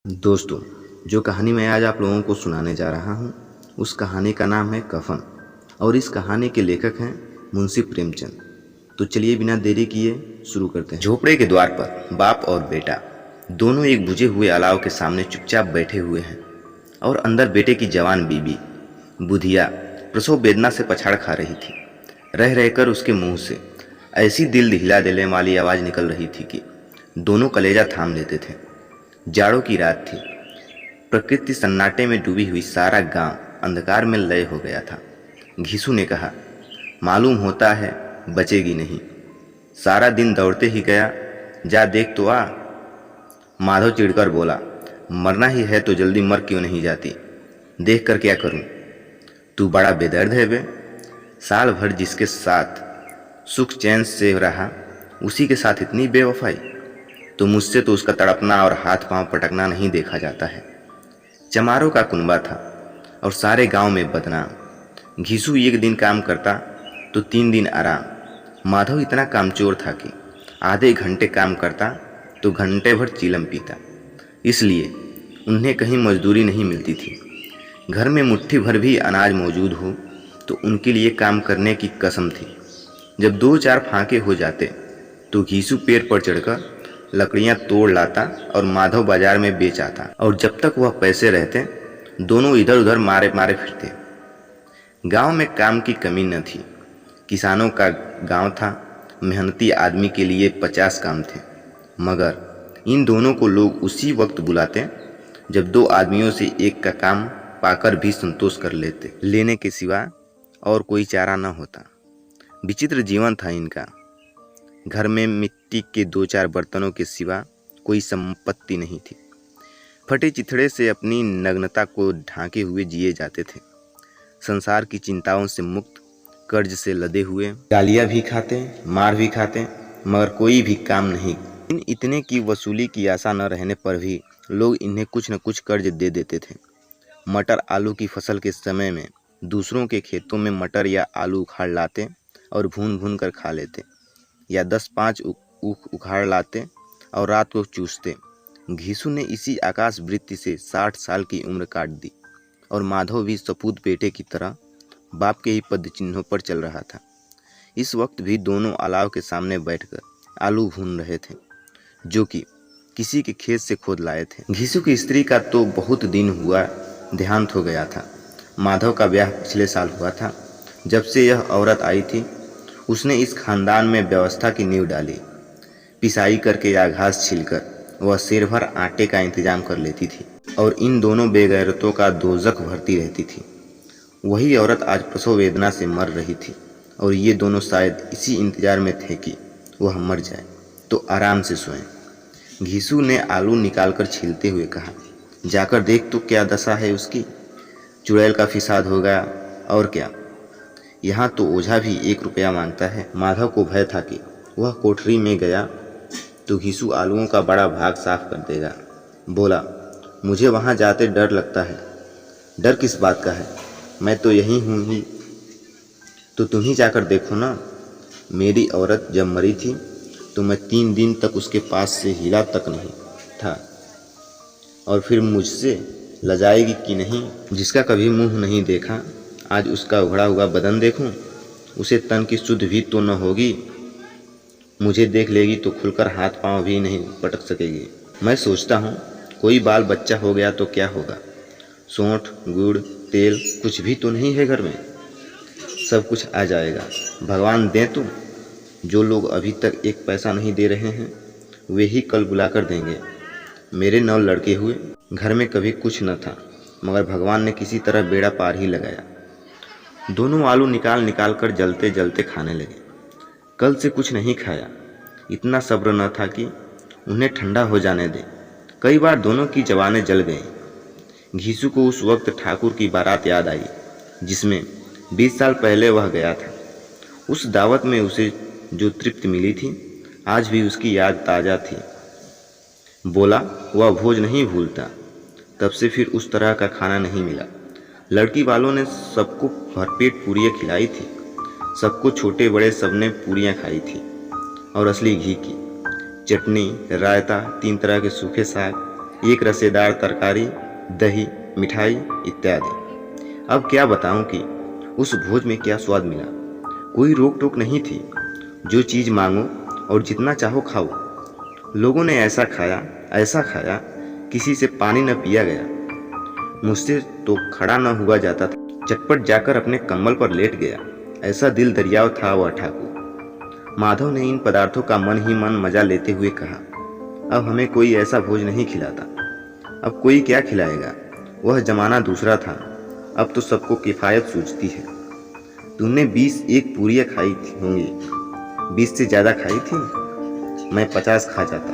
दोस्तों, जो कहानी मैं आज आप लोगों को सुनाने जा रहा हूँ, उस कहानी का नाम है कफन और इस कहानी के लेखक हैं मुंशी प्रेमचंद। तो चलिए बिना देरी किए शुरू करते हैं। झोपड़े के द्वार पर बाप और बेटा दोनों एक बुझे हुए अलाव के सामने चुपचाप बैठे हुए हैं और अंदर बेटे की जवान बीबी बुधिया प्रसव वेदना से पछाड़ खा रही थी। रह रहकर उसके मुंह से ऐसी दिल हिला देने वाली आवाज़ निकल रही थी कि दोनों कलेजा थाम लेते थे। जाड़ों की रात थी। प्रकृति सन्नाटे में डूबी हुई, सारा गांव अंधकार में लय हो गया था। घीसू ने कहा, मालूम होता है बचेगी नहीं। सारा दिन दौड़ते ही गया, जा देख तो आ। माधव चिढ़कर बोला, मरना ही है तो जल्दी मर क्यों नहीं जाती? देख कर क्या करूं? तू बड़ा बेदर्द है बे। साल भर जिसके साथ सुख चैन से रहा, उसी के साथ इतनी बेवफाई। तो मुझसे तो उसका तड़पना और हाथ पांव पटकना नहीं देखा जाता है। चमारों का कुनबा था और सारे गांव में बदनाम। घीसू एक दिन काम करता तो 3 दिन आराम। माधव इतना कामचोर था कि आधे घंटे काम करता तो घंटे भर चीलम पीता। इसलिए उन्हें कहीं मजदूरी नहीं मिलती थी। घर में मुट्ठी भर भी अनाज मौजूद हो तो उनके लिए काम करने की कसम थी। जब 2-4 फांके हो जाते तो घीसू पेड़ पर चढ़कर लकड़ियां तोड़ लाता और माधव बाजार में बेच आता, और जब तक वह पैसे रहते दोनों इधर उधर मारे मारे फिरते। गांव में काम की कमी न थी। किसानों का गांव था, मेहनती आदमी के लिए 50 काम थे। मगर इन दोनों को लोग उसी वक्त बुलाते जब 2 आदमियों से एक का काम पाकर भी संतोष कर लेने के सिवा और कोई चारा न होता। विचित्र जीवन था इनका। घर में मिट्टी के 2-4 बर्तनों के सिवा कोई संपत्ति नहीं थी। फटे चिथड़े से अपनी नग्नता को ढांके हुए जिए जाते थे। संसार की चिंताओं से मुक्त, कर्ज से लदे हुए, गालियां भी खाते, मार भी खाते, मगर कोई भी काम नहीं। इतने की वसूली की आशा न रहने पर भी लोग इन्हें कुछ न कुछ कर्ज दे देते थे। मटर आलू की फसल के समय में दूसरों के खेतों में मटर या आलू उखाड़ लाते और भून भून कर खा लेते, या 10-5 ऊख उखाड़ लाते और रात को चूसते। घीसू ने इसी आकाश वृत्ति से 60 साल की उम्र काट दी और माधव भी सपूत बेटे की तरह बाप के ही पद चिन्हों पर चल रहा था। इस वक्त भी दोनों अलाव के सामने बैठकर आलू भून रहे थे, जो कि किसी के खेत से खोद लाए थे। घीसू की स्त्री का तो बहुत दिन हुआ देहांत हो गया था। माधव का ब्याह पिछले साल हुआ था। जब से यह औरत आई थी, उसने इस खानदान में व्यवस्था की नींव डाली। पिसाई करके या घास छीलकर वह शेर भर आटे का इंतजाम कर लेती थी और इन दोनों बेगैरतों का दोजख भरती रहती थी। वही औरत आज प्रसव वेदना से मर रही थी और ये दोनों शायद इसी इंतजार में थे कि वह मर जाए तो आराम से सोएं। घीसू ने आलू निकालकर छीलते हुए कहा, जाकर देख तो क्या दशा है उसकी। चुड़ैल का फिसाद होगा और क्या। यहाँ तो ओझा भी 1 रुपया मांगता है। माधव को भय था कि वह कोठरी में गया तो घीसू आलूओं का बड़ा भाग साफ कर देगा। बोला, मुझे वहाँ जाते डर लगता है। डर किस बात का है, मैं तो यहीं हूँ ही। तो तुम ही जाकर देखो ना। मेरी औरत जब मरी थी तो मैं 3 दिन तक उसके पास से हिला तक नहीं था, और फिर मुझसे लजाएगी कि नहीं। जिसका कभी मुंह नहीं देखा, आज उसका उघड़ा हुआ बदन देखूं। उसे तन की सुध भी तो न होगी। मुझे देख लेगी तो खुलकर हाथ पांव भी नहीं पटक सकेगी। मैं सोचता हूँ कोई बाल बच्चा हो गया तो क्या होगा। सौंठ, गुड़, तेल कुछ भी तो नहीं है घर में। सब कुछ आ जाएगा, भगवान दें तो। जो लोग अभी तक 1 पैसा नहीं दे रहे हैं, वे ही कल बुलाकर देंगे। मेरे 9 लड़के हुए, घर में कभी कुछ न था, मगर भगवान ने किसी तरह बेड़ा पार ही लगाया। दोनों आलू निकाल निकाल कर जलते जलते खाने लगे। कल से कुछ नहीं खाया। इतना सब्र न था कि उन्हें ठंडा हो जाने दे। कई बार दोनों की जवानें जल गईं। घीसू को उस वक्त ठाकुर की बारात याद आई जिसमें 20 साल पहले वह गया था। उस दावत में उसे जो तृप्ति मिली थी, आज भी उसकी याद ताज़ा थी। बोला, वह भोज नहीं भूलता। तब से फिर उस तरह का खाना नहीं मिला। लड़की वालों ने सबको भरपेट पूरियाँ खिलाई थी। सबको छोटे बड़े सबने पूरियाँ खाई थी और असली घी की। चटनी, रायता, 3 तरह के सूखे साग, एक रसेदार तरकारी, दही, मिठाई इत्यादि। अब क्या बताऊं कि उस भोज में क्या स्वाद मिला। कोई रोक टोक नहीं थी, जो चीज़ मांगो और जितना चाहो खाओ। लोगों ने ऐसा खाया, किसी से पानी न पिया गया। मुझसे तो खड़ा न हुआ जाता था। चटपट जाकर अपने कंबल पर लेट गया। ऐसा दिल दरियाव था वह ठाकुर। माधव ने इन पदार्थों का मन ही मन मजा लेते हुए कहा, अब हमें कोई ऐसा भोज नहीं खिलाता। अब कोई क्या खिलाएगा। वह जमाना दूसरा था। अब तो सबको किफ़ायत सूझती है। तुमने 21 पूरियाँ खाई होंगी। 20 से ज़्यादा खाई थी। मैं 50 खा जाता।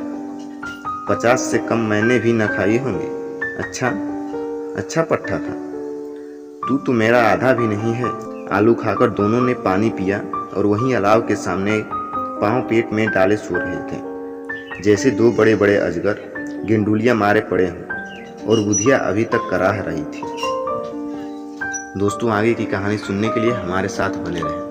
50 से कम मैंने भी न खाई होंगी। अच्छा पट्टा था। तू तो मेरा आधा भी नहीं है। आलू खाकर दोनों ने पानी पिया और वहीं अलाव के सामने पाँव पेट में डाले सो रहे थे, जैसे दो बड़े बड़े अजगर गेंडुलियाँ मारे पड़े हों और बुधिया अभी तक कराह रही थी। दोस्तों, आगे की कहानी सुनने के लिए हमारे साथ बने रहें।